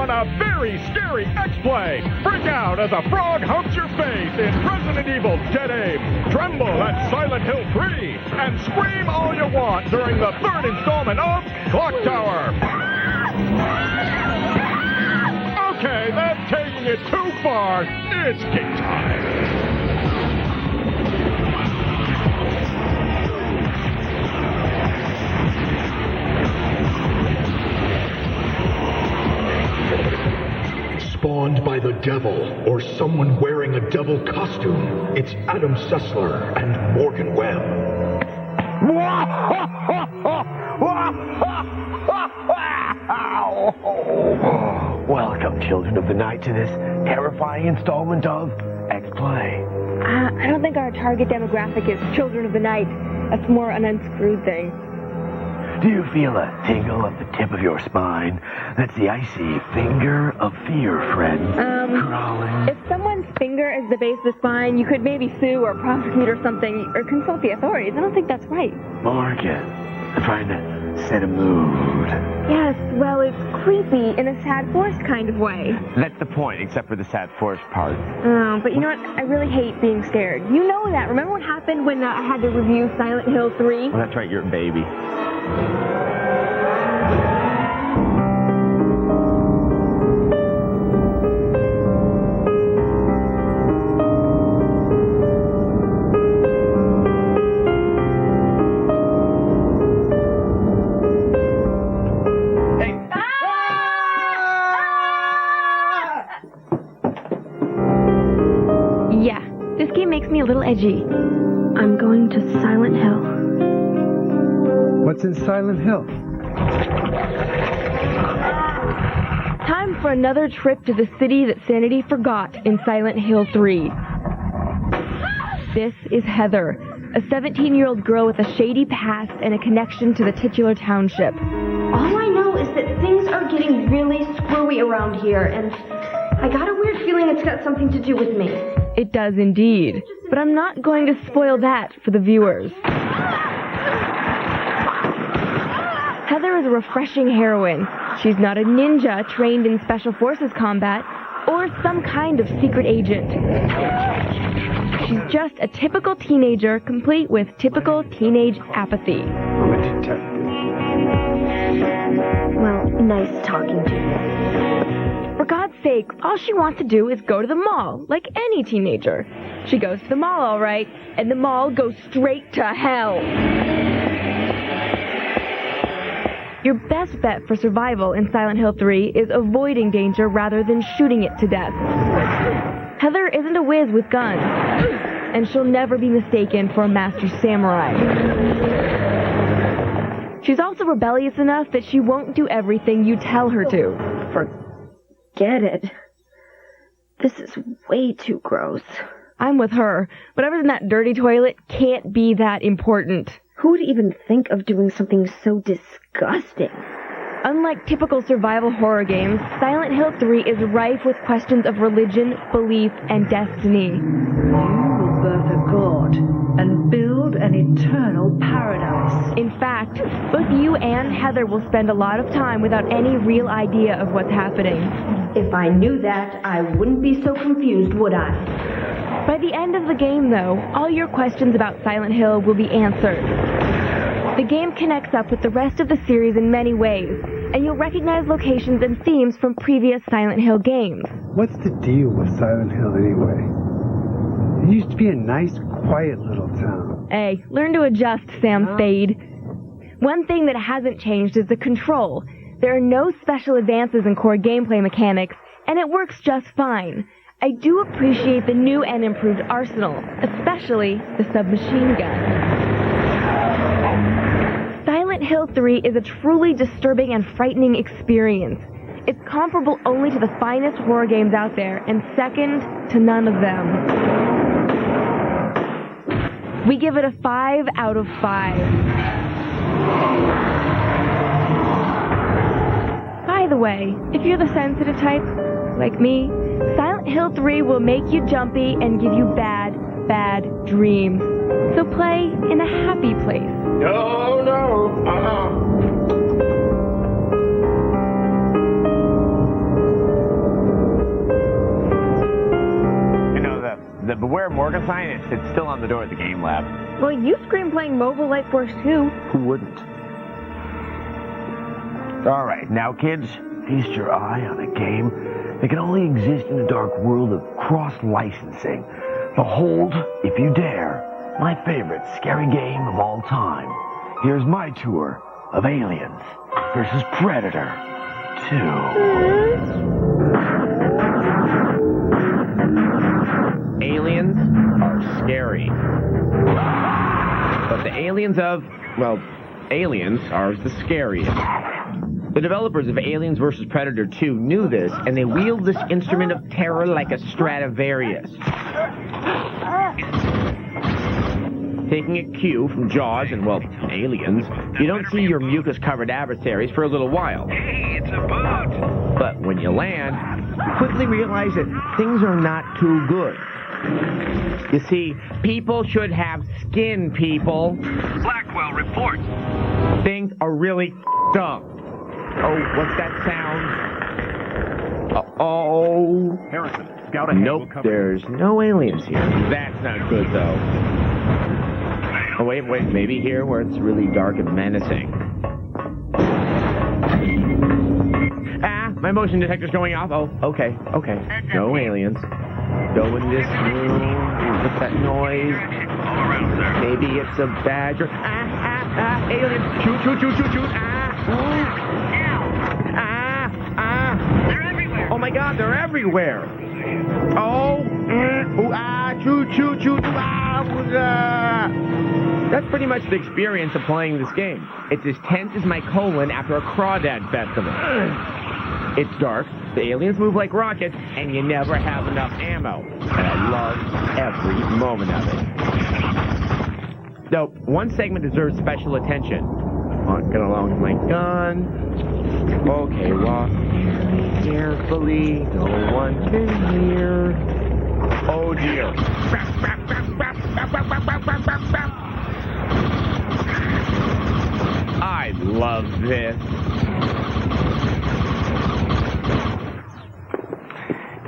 in a very scary X-Play. Freak out as a frog humps your face in Resident Evil Dead Aim. Tremble at Silent Hill 3. And scream all you want during the third installment of Clock Tower. Okay, that's taking it too far. It's game time. Spawned by the devil, or someone wearing a devil costume. It's Adam Sessler and Morgan Webb. Welcome, children of the night, to this terrifying installment of X-Play. I don't think our target demographic is children of the night. That's more an unscrewed thing. Do you feel a tingle at the tip of your spine? That's the icy finger of fear, friend. Crawling. If someone's finger is the base of the spine, you could maybe sue or prosecute or something, or consult the authorities. I don't think that's right. Morgan, I'm trying to set a mood. Yes, well, it's creepy in a sad forest kind of way. That's the point, except for the sad forest part. Oh, but you know what? I really hate being scared. You know that. Remember what happened when I had to review Silent Hill 3? Well, that's right, you're a baby. Yeah, this game makes me a little edgy. I'm going to Silent Hill. What's in Silent Hill? Time for another trip to the city that sanity forgot in Silent Hill 3. This is Heather, a 17-year-old girl with a shady past and a connection to the titular township. All I know is that things are getting really screwy around here, and I got a weird feeling it's got something to do with me. It does indeed, but I'm not going to spoil that for the viewers. Heather is a refreshing heroine. She's not a ninja trained in special forces combat or some kind of secret agent. She's just a typical teenager complete with typical teenage apathy. I'm a detective. Well, nice talking to you. For God's sake, all she wants to do is go to the mall, like any teenager. She goes to the mall, all right, and the mall goes straight to hell. Your best bet for survival in Silent Hill 3 is avoiding danger rather than shooting it to death. Heather isn't a whiz with guns, and she'll never be mistaken for a master samurai. She's also rebellious enough that she won't do everything you tell her to. Forget it. This is way too gross. I'm with her. Whatever's in that dirty toilet can't be that important. Who would even think of doing something so disgusting? Unlike typical survival horror games, Silent Hill 3 is rife with questions of religion, belief, and destiny. You will birth a god and build an eternal paradise. In fact, both you and Heather will spend a lot of time without any real idea of what's happening. If I knew that, I wouldn't be so confused, would I? By the end of the game, though, all your questions about Silent Hill will be answered. The game connects up with the rest of the series in many ways, and you'll recognize locations and themes from previous Silent Hill games. What's the deal with Silent Hill anyway? It used to be a nice, quiet little town. Hey, learn to adjust, Sam Spade. One thing that hasn't changed is the control. There are no special advances in core gameplay mechanics, and it works just fine. I do appreciate the new and improved arsenal, especially the submachine gun. Silent Hill 3 is a truly disturbing and frightening experience. It's comparable only to the finest horror games out there, and second to none of them. We give it a 5 out of 5. By the way, if you're the sensitive type, like me, Silent Hill 3 will make you jumpy and give you bad, bad dreams. So play in a happy place. No, no, Still on the door at the game lab. Well, you scream playing Mobile Light Force 2. Who wouldn't? All right, now kids, feast your eye on a game that can only exist in a dark world of cross-licensing. Behold, if you dare, my favorite scary game of all time. Here's my tour of Aliens versus Predator 2. Aliens are scary. But the aliens of, well, Aliens are the scariest. The developers of Aliens vs. Predator 2 knew this, and they wield this instrument of terror like a Stradivarius. Taking a cue from Jaws and, well, Aliens, you don't see your mucus-covered adversaries for a little while. Hey, it's a boat! But when you land, you quickly realize that things are not too good. You see, people should have skin, people. Blackwell, report. Things are really up. Oh, what's that sound? Uh-oh. Harrison, scout ahead. Nope, there's no aliens here. That's not good, though. Oh, wait, maybe here where it's really dark and menacing. Ah, my motion detector's going off. Oh, okay. No aliens. Go in this room. What's that noise? Maybe it's a badger. Aliens. Shoot. They're everywhere. Oh my God, they're everywhere. Oh, shoot. That's pretty much the experience of playing this game. It's as tense as my colon after a crawdad festival. It's dark, the aliens move like rockets, and you never have enough ammo. And I love every moment of it. Though, one segment deserves special attention. Walking along with my gun. Okay, walk carefully. No one can hear. Oh dear. I love this.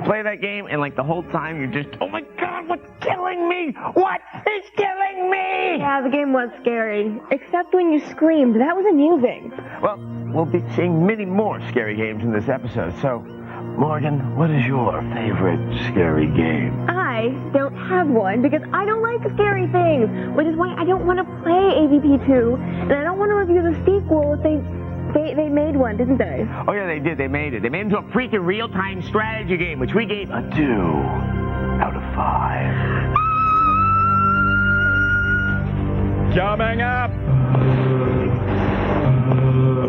Play that game, and like the whole time you're just, oh my God, what's killing me? What is killing me? Yeah, the game was scary. Except when you screamed. That was amusing. Well, we'll be seeing many more scary games in this episode, so, Morgan, what is your favorite scary game? I don't have one because I don't like scary things, which is why I don't want to play AVP2, and I don't want to review the sequel if They made one, didn't they? Oh, yeah, they did. They made it. They made it into a freaking real-time strategy game, which we gave a 2 out of 5. Coming up,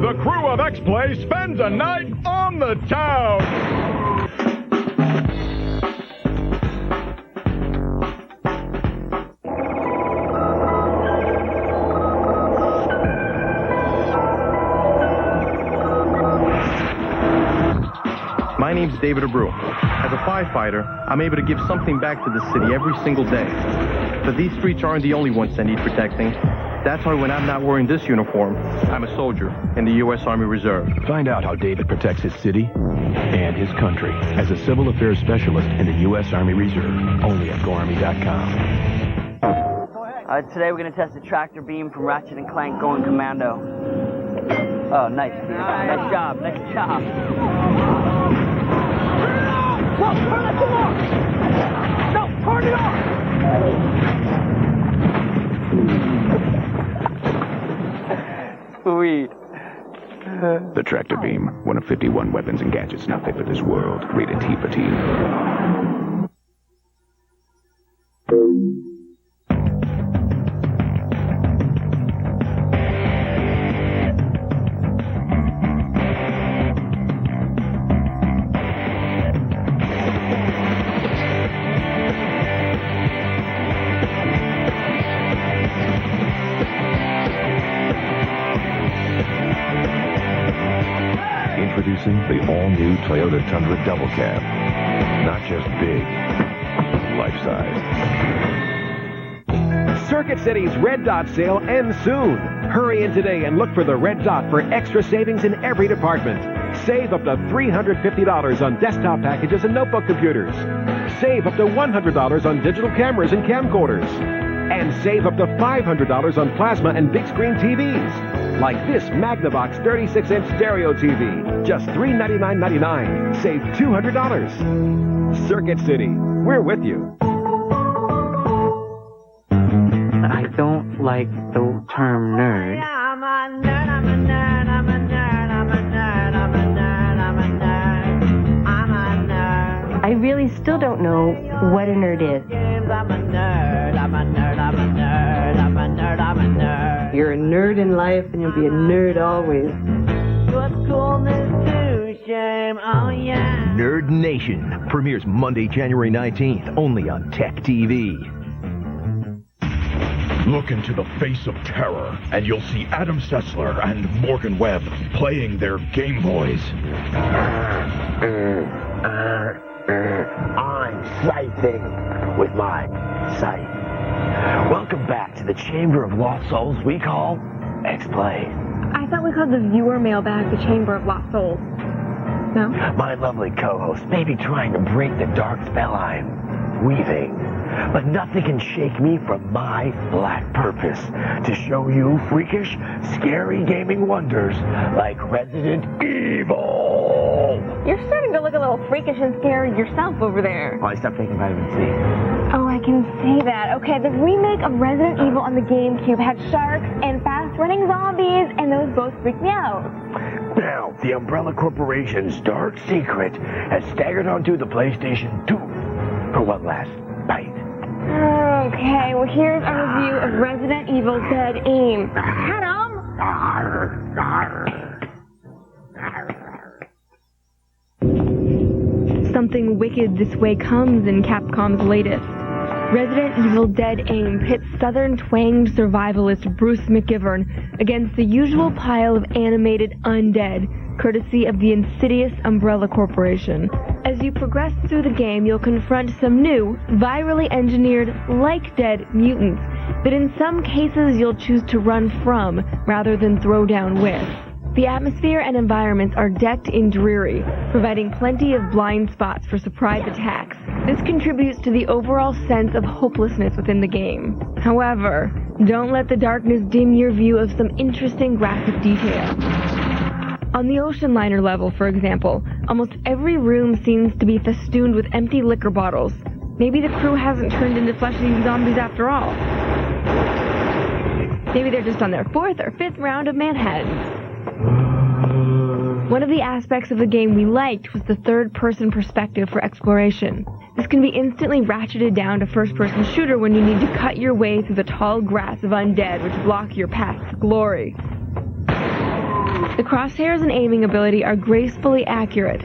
the crew of X-Play spends a night on the town. My name's David Abreu. As a firefighter, I'm able to give something back to the city every single day. But these streets aren't the only ones that need protecting. That's why when I'm not wearing this uniform, I'm a soldier in the U.S. Army Reserve. Find out how David protects his city and his country as a civil affairs specialist in the U.S. Army Reserve. Only at GoArmy.com. Today we're going to test the tractor beam from Ratchet & Clank Going Commando. Oh, nice. Nice job. Whoa, turn that thing off! No, turn it off! Sweet. The tractor beam, one of 51 weapons and gadgets not fit for this world. Rated T for teen. Introducing the all-new Toyota Tundra Double Cab. Not just big, life-size. Circuit City's Red Dot sale ends soon. Hurry in today and look for the Red Dot for extra savings in every department. Save up to $350 on desktop packages and notebook computers. Save up to $100 on digital cameras and camcorders. And save up to $500 on plasma and big screen TVs. Like this Magnavox 36-inch stereo TV. Just $399.99. Save $200. Circuit City. We're with you. I don't like the term nerd. I'm a nerd, I'm a nerd, I'm a nerd, I'm a nerd, I'm a nerd, I'm a nerd, I'm a nerd. I really still don't know what a nerd is. I'm a nerd, I'm a nerd, I'm a nerd, I'm a nerd, I'm a nerd. You're a nerd in life and you'll be a nerd always. What's coolness to shame, oh yeah. Nerd Nation premieres Monday, January 19th, only on Tech TV. Look into the face of terror, and you'll see Adam Sessler and Morgan Webb playing their Game Boys. I'm sighting with my sight. Welcome back to the Chamber of Lost Souls we call X-Play. I thought we called the viewer mailbag the Chamber of Lost Souls. No? My lovely co-host may be trying to break the dark spell I'm weaving, but nothing can shake me from my black purpose to show you freakish, scary gaming wonders like Resident Evil. You're starting to look a little freakish and scary yourself over there. Well, I stopped taking vitamin C. Oh, I can see that. Okay, the remake of Resident Evil on the GameCube had sharks and fast-running zombies, and those both freaked me out. Now, the Umbrella Corporation's dark secret has staggered onto the PlayStation 2 for one last bite. Okay, well here's a review of Resident Evil Dead Aim. Adam! Something wicked this way comes in Capcom's latest. Resident Evil Dead Aim pits southern twanged survivalist Bruce McGivern against the usual pile of animated undead, courtesy of the insidious Umbrella Corporation. As you progress through the game, you'll confront some new, virally engineered, like-dead mutants that in some cases you'll choose to run from rather than throw down with. The atmosphere and environments are decked in dreary, providing plenty of blind spots for surprise attacks. This contributes to the overall sense of hopelessness within the game. However, don't let the darkness dim your view of some interesting graphic detail. On the ocean liner level, for example, almost every room seems to be festooned with empty liquor bottles. Maybe the crew hasn't turned into fleshy zombies after all. Maybe they're just on their 4th or 5th round of Manhattans. One of the aspects of the game we liked was the third-person perspective for exploration. This can be instantly ratcheted down to first-person shooter when you need to cut your way through the tall grass of undead which block your path to glory. The crosshairs and aiming ability are gracefully accurate.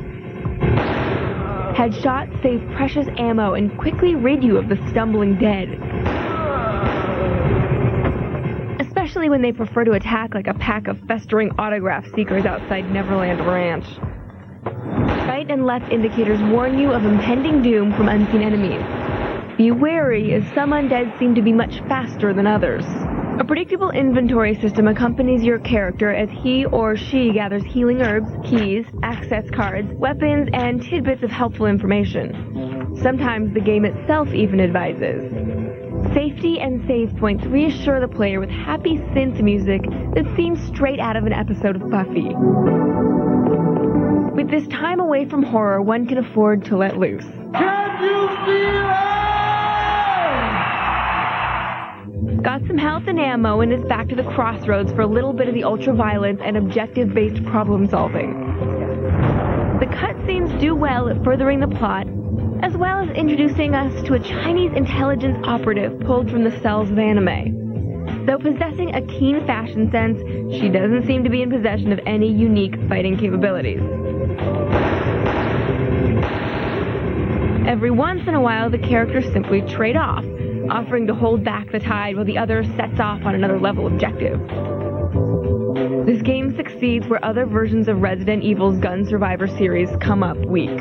Headshots save precious ammo and quickly rid you of the stumbling dead. Especially when they prefer to attack like a pack of festering autograph seekers outside Neverland Ranch. Right and left indicators warn you of impending doom from unseen enemies. Be wary, as some undead seem to be much faster than others. A predictable inventory system accompanies your character as he or she gathers healing herbs, keys, access cards, weapons, and tidbits of helpful information. Sometimes the game itself even advises. Safety and save points reassure the player with happy synth music that seems straight out of an episode of Buffy. With this time away from horror, one can afford to let loose. Can you feel it? Got some health and ammo and is back to the crossroads for a little bit of the ultra-violence and objective-based problem-solving. The cutscenes do well at furthering the plot, as well as introducing us to a Chinese intelligence operative pulled from the cells of anime. Though possessing a keen fashion sense, she doesn't seem to be in possession of any unique fighting capabilities. Every once in a while, the characters simply trade off, offering to hold back the tide while the other sets off on another level objective. This game succeeds where other versions of Resident Evil's Gun Survivor series come up weak.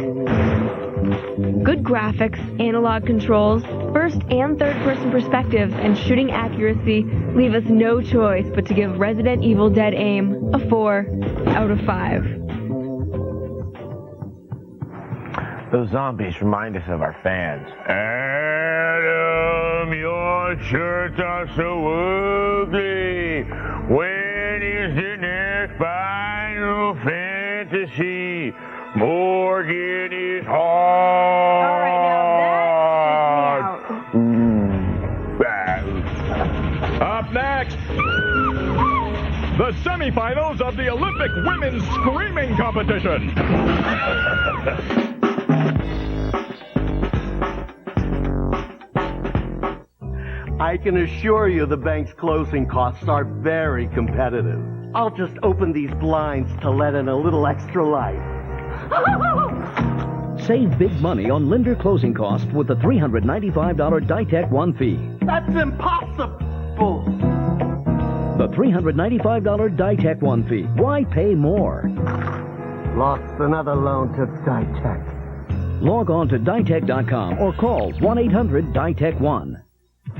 Good graphics, analog controls, first and third-person perspectives, and shooting accuracy leave us no choice but to give Resident Evil Dead Aim a 4 out of 5. Those zombies remind us of our fans. Adam, your shirts are so ugly. When is the next Final Fantasy? Morgan is hard. All right, now that freaks me out. Up next, the semifinals of the Olympic Women's Screaming Competition. I can assure you the bank's closing costs are very competitive. I'll just open these blinds to let in a little extra light. Save big money on lender closing costs with the $395 Ditech One fee. That's impossible! The $395 Ditech One fee. Why pay more? Lost another loan to Ditech. Log on to Ditech.com or call 1-800-DITECH-1.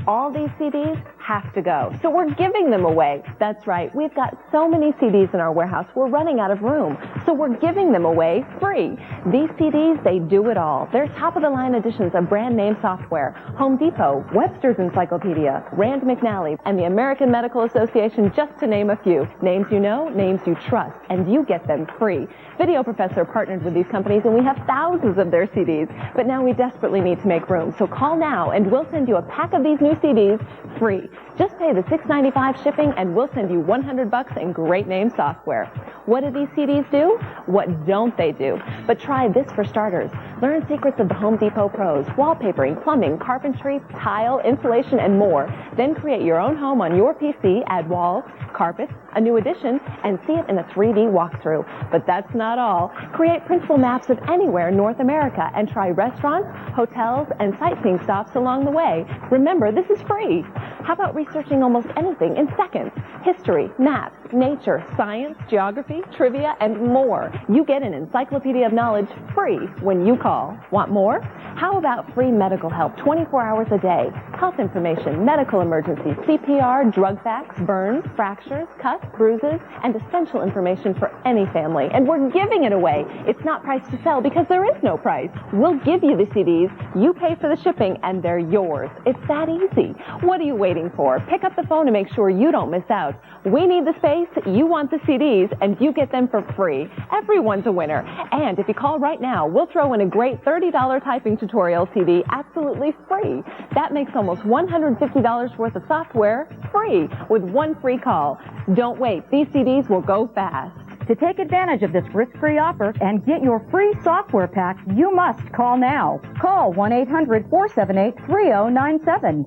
All these CDs have to go, so we're giving them away. That's right. We've got so many CDs in our warehouse, we're running out of room. So we're giving them away free. These CDs, they do it all. They're top-of-the-line editions of brand-name software, Home Depot, Webster's Encyclopedia, Rand McNally, and the American Medical Association, just to name a few. Names you know, names you trust, and you get them free. Video Professor partnered with these companies, and we have thousands of their CDs. But now we desperately need to make room. So call now, and we'll send you a pack of these new CDs free. Just pay the $6.95 shipping, and we'll send you $100 in great name software. What do these CDs do? What don't they do? But try this for starters. Learn secrets of the Home Depot pros, wallpapering, plumbing, carpentry, tile, insulation, and more. Then create your own home on your PC, add walls, carpets, a new addition, and see it in a 3D walkthrough. But that's not all. Create printable maps of anywhere in North America and try restaurants, hotels, and sightseeing stops along the way. Remember, this is free. How about researching almost anything in seconds? History, maps, nature, science, geography, trivia, and more. You get an encyclopedia of knowledge free when you call. Want more? How about free medical help 24 hours a day? Health information, medical emergencies, CPR, drug facts, burns, fractures, cuts, bruises, and essential information for any family. And we're giving it away. It's not priced to sell because there is no price. We'll give you the CDs, you pay for the shipping, and they're yours. It's that easy. What are you waiting for? Pick up the phone to make sure you don't miss out. We need the space, you want the CDs, and you get them for free. Everyone's a winner. And if you call right now, we'll throw in a great $30 typing tutorial CD absolutely free. That makes almost $150 worth of software free with one free call. Don't wait. These CDs will go fast. To take advantage of this risk-free offer and get your free software pack, you must call now. Call 1-800-478-3097.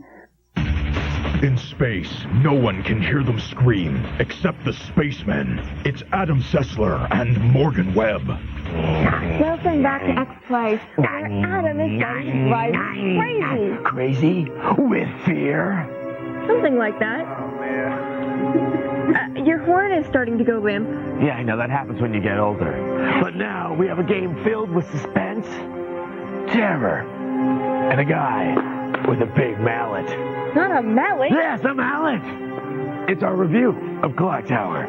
In space, no one can hear them scream except the spacemen. It's Adam Sessler and Morgan Webb. Welcome back to X-Play, where Adam is starting to drive crazy. Crazy? With fear? Something like that. Your horn is starting to go limp. Yeah, I know that happens when you get older. But now we have a game filled with suspense, terror, and a guy with a big mallet. Not a mallet? Yes, a mallet! It's our review of Clock Tower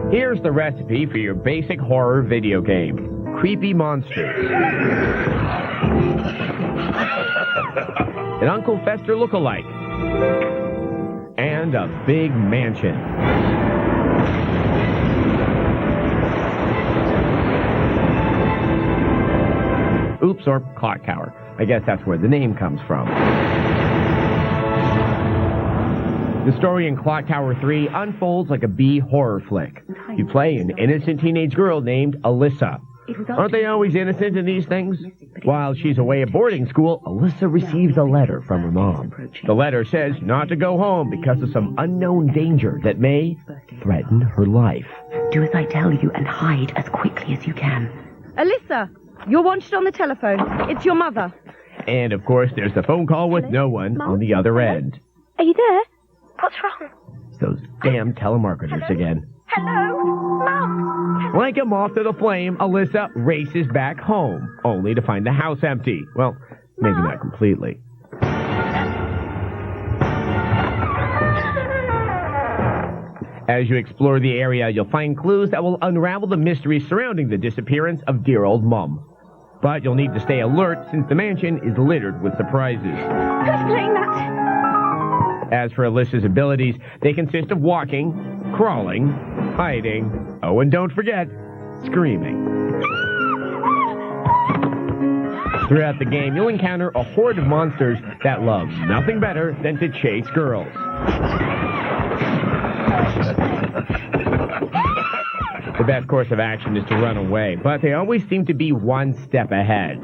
3. Here's the recipe for your basic horror video game. Creepy monsters. An Uncle Fester lookalike. And a big mansion. Oops, or Clock Tower. I guess that's where the name comes from. The story in Clock Tower 3 unfolds like a B horror flick. You play an innocent teenage girl named Alyssa. Aren't they always innocent in these things? While she's away at boarding school, Alyssa receives a letter from her mom. The letter says not to go home because of some unknown danger that may threaten her life. Do as I tell you and hide as quickly as you can. Alyssa, you're wanted on the telephone. It's your mother. And, of course, there's the phone call with no one on the other end. Are you there? What's wrong? It's those damn telemarketers again. Hello? Mom? Like a moth to the flame, Alyssa races back home, only to find the house empty. Well, maybe not completely. As you explore the area, you'll find clues that will unravel the mystery surrounding the disappearance of dear old Mum. But you'll need to stay alert since the mansion is littered with surprises. Who's playing that? As for Alyssa's abilities, they consist of walking, crawling, hiding, oh, and don't forget, screaming. Throughout the game, you'll encounter a horde of monsters that love nothing better than to chase girls. The best course of action is to run away, but they always seem to be one step ahead.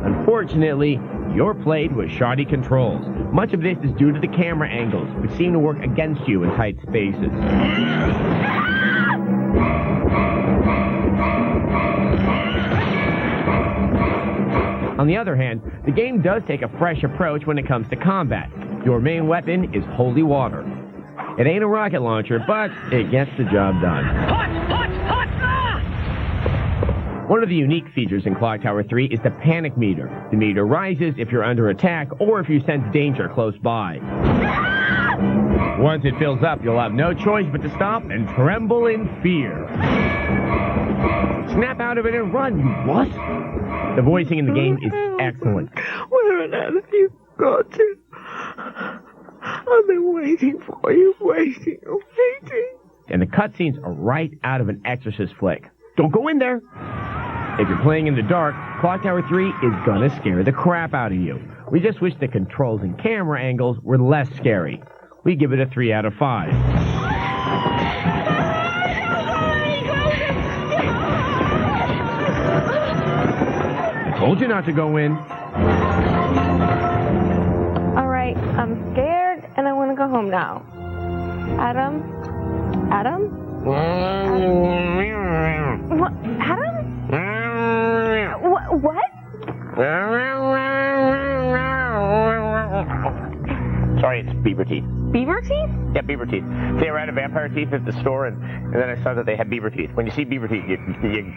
Unfortunately, you're played with shoddy controls. Much of this is due to the camera angles, which seem to work against you in tight spaces. On the other hand, the game does take a fresh approach when it comes to combat. Your main weapon is holy water. It ain't a rocket launcher, but it gets the job done. One of the unique features in Clock Tower 3 is the panic meter. The meter rises if you're under attack or if you sense danger close by. Once it fills up, you'll have no choice but to stop and tremble in fear. Snap out of it and run, you wuss! The voicing in the game is excellent. Where on earth have you got to? I've been waiting for you, waiting. And the cutscenes are right out of an Exorcist flick. Don't go in there! If you're playing in the dark, Clock Tower 3 is gonna scare the crap out of you. We just wish the controls and camera angles were less scary. We give it a 3 out of 5. I told you not to go in. Alright, I'm scared and I want to go home now. Adam? What? Adam? What? Sorry, it's beaver teeth. Beaver teeth? Yeah, beaver teeth. They were out of vampire teeth at the store, and then I saw that they had beaver teeth. When you see beaver teeth, you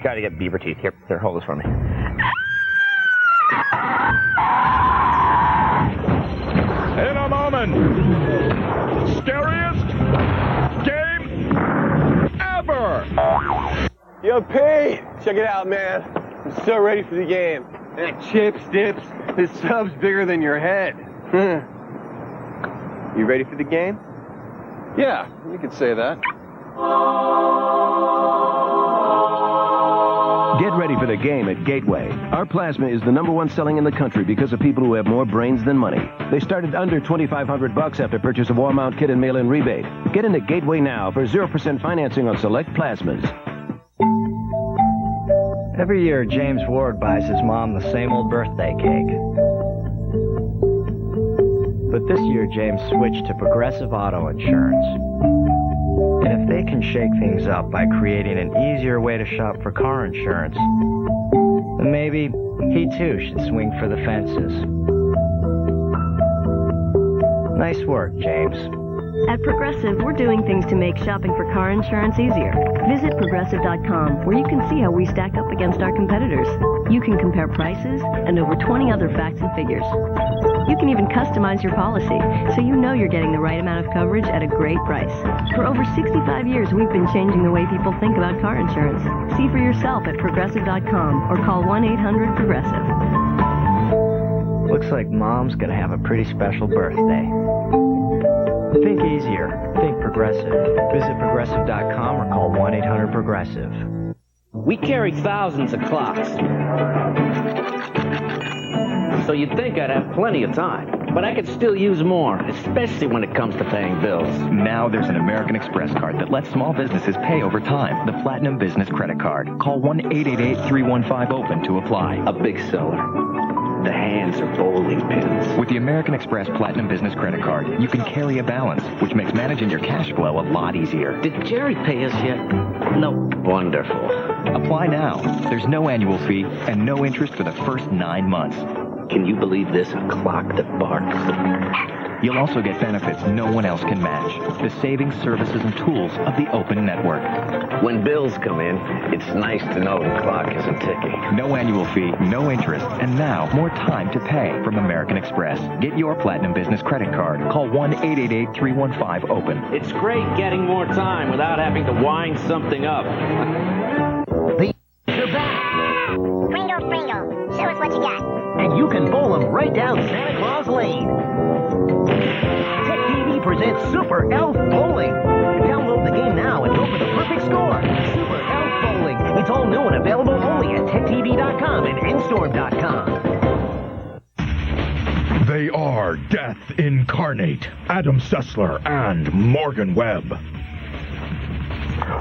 gotta get beaver teeth. Here, hold this for me. In a moment, scariest game ever! Yo, Pete! Check it out, man. I'm so ready for the game. That chips, dips, this sub's bigger than your head. You ready for the game? Yeah, you could say that. Get ready for the game at Gateway. Our plasma is the #1 selling in the country because of people who have more brains than money. They start at under $2,500 after purchase of wall mount kit and mail-in rebate. Get into Gateway now for 0% financing on select plasmas. Every year, James Ward buys his mom the same old birthday cake. But this year, James switched to Progressive Auto Insurance. And if they can shake things up by creating an easier way to shop for car insurance, then maybe he too should swing for the fences. Nice work, James. At Progressive, we're doing things to make shopping for car insurance easier. Visit Progressive.com, where you can see how we stack up against our competitors. You can compare prices and over 20 other facts and figures. You can even customize your policy, so you know you're getting the right amount of coverage at a great price. For over 65 years, we've been changing the way people think about car insurance. See for yourself at Progressive.com or call 1-800-PROGRESSIVE. Looks like Mom's gonna have a pretty special birthday. Think easier. Think Progressive. Visit Progressive.com or call 1-800-PROGRESSIVE. We carry thousands of clocks. So you'd think I'd have plenty of time. But I could still use more, especially when it comes to paying bills. Now there's an American Express card that lets small businesses pay over time. The Platinum Business Credit Card. Call 1-888-315-OPEN to apply. A big seller. The hands are bowling pins. With the American Express Platinum Business Credit Card, you can carry a balance, which makes managing your cash flow a lot easier. Did Jerry pay us yet? No. Wonderful. Apply now. There's no annual fee and no interest for the first 9 months. Can you believe this? A clock that barks. You'll also get benefits no one else can match. The savings, services, and tools of the open network. When bills come in, it's nice to know the clock isn't ticking. No annual fee, no interest, and now more time to pay from American Express. Get your Platinum Business credit card. Call 1-888-315-OPEN. It's great getting more time without having to wind something up. You're back! Pringle, Pringle, show us what you got. And you can bowl them right down Santa Claus Lane. Tech TV presents Super Elf Bowling. Download the game now and go for the perfect score. Super Elf Bowling. It's all new and available only at techtv.com and nstorm.com. They are Death Incarnate, Adam Sessler and Morgan Webb.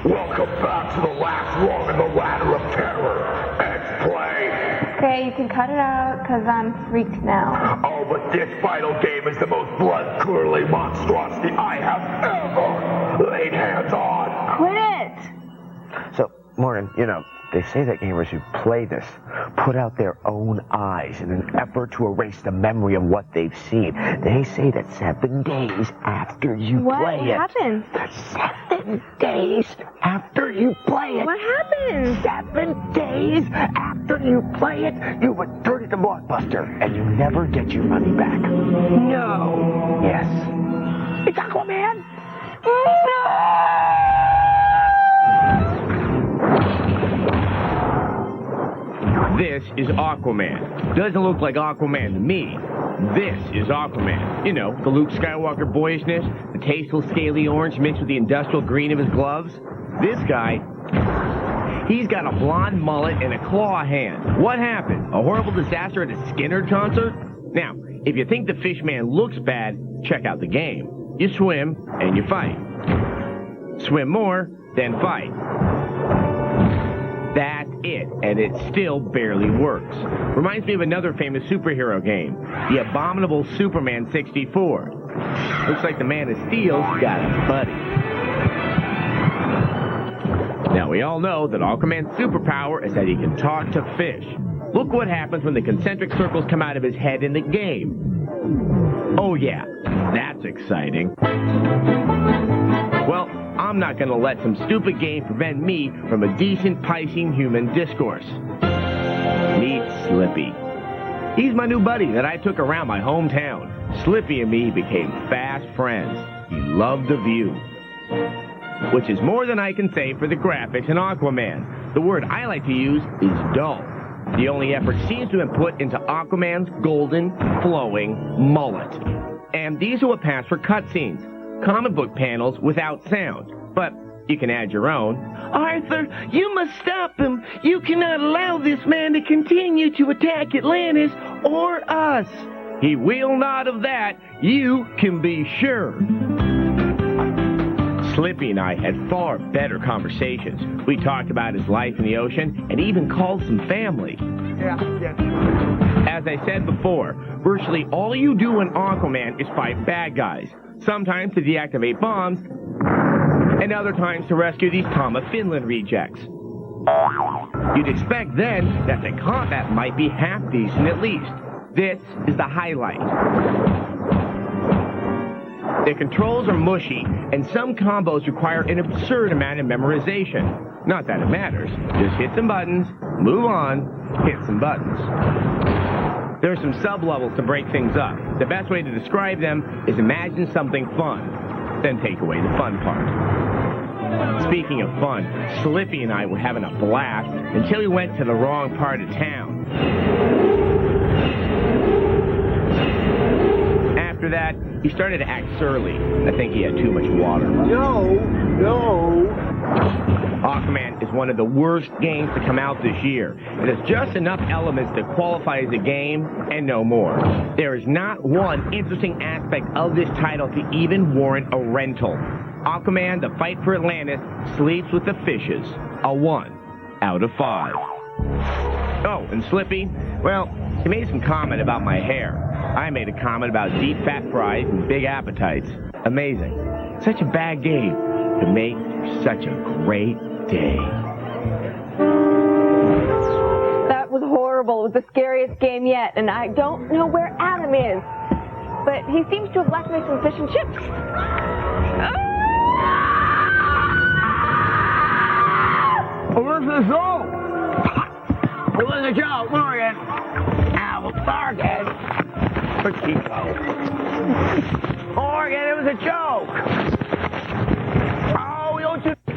Welcome back to the last rung in the ladder of terror. X-Play. Okay, you can cut it out, because I'm freaked now. Oh, but this final game is the most blood-curdling monstrosity I have ever laid hands on. Quit it! So, Morgan, you know, they say that gamers who play this put out their own eyes in an effort to erase the memory of what they've seen. They say that 7 days after you play it... What happened? 7 days after you play it... What happened? 7 days after you play it, you return it to Blockbuster, and you never get your money back. No! Yes. It's Aquaman! No! This is Aquaman. Doesn't look like Aquaman to me. This is Aquaman. You know, the Luke Skywalker boyishness, the tasteful scaly orange mixed with the industrial green of his gloves. This guy, he's got a blonde mullet and a claw hand. What happened? A horrible disaster at a Skinner concert? Now, if you think the fish man looks bad, check out the game. You swim and you fight. Swim more, then fight. That's it, and it still barely works. Reminds me of another famous superhero game, the abominable Superman 64. Looks like the Man of Steel's got a buddy. Now, we all know that Aquaman's superpower is that he can talk to fish. Look what happens when the concentric circles come out of his head in the game. Oh yeah, that's exciting. Well, I'm not going to let some stupid game prevent me from a decent Piscean human discourse. Meet Slippy. He's my new buddy that I took around my hometown. Slippy and me became fast friends. He loved the view. Which is more than I can say for the graphics in Aquaman. The word I like to use is dull. The only effort seems to have been put into Aquaman's golden, flowing mullet. And these are what pass for cutscenes. Comic book panels without sound, but you can add your own. Arthur, you must stop him. You cannot allow this man to continue to attack Atlantis or us. He will not of that, you can be sure. Slippy and I had far better conversations. We talked about his life in the ocean and even called some family. As I said before, virtually all you do in Aquaman is fight bad guys. Sometimes to deactivate bombs, and other times to rescue these Tom of Finland rejects. You'd expect then that the combat might be half decent at least. This is the highlight. The controls are mushy, and some combos require an absurd amount of memorization. Not that it matters. Just hit some buttons, move on, hit some buttons. There are some sub-levels to break things up. The best way to describe them is imagine something fun, then take away the fun part. Speaking of fun, Slippy and I were having a blast until we went to the wrong part of town. After that, he started to act surly. I think he had too much water. No. Aquaman is one of the worst games to come out this year. It has just enough elements to qualify as a game and no more. There is not one interesting aspect of this title to even warrant a rental. Aquaman, the fight for Atlantis, sleeps with the fishes. A 1 out of 5. Oh, and Slippy, well, he made some comment about my hair. I made a comment about deep fat fries and big appetites. Amazing. Such a bad game to make such a great day. That was horrible. It was the scariest game yet, and I don't know where Adam is. but he seems to have left me some fish and chips. Where's the joke? It was a joke, Morgan. Morgan, it was a joke.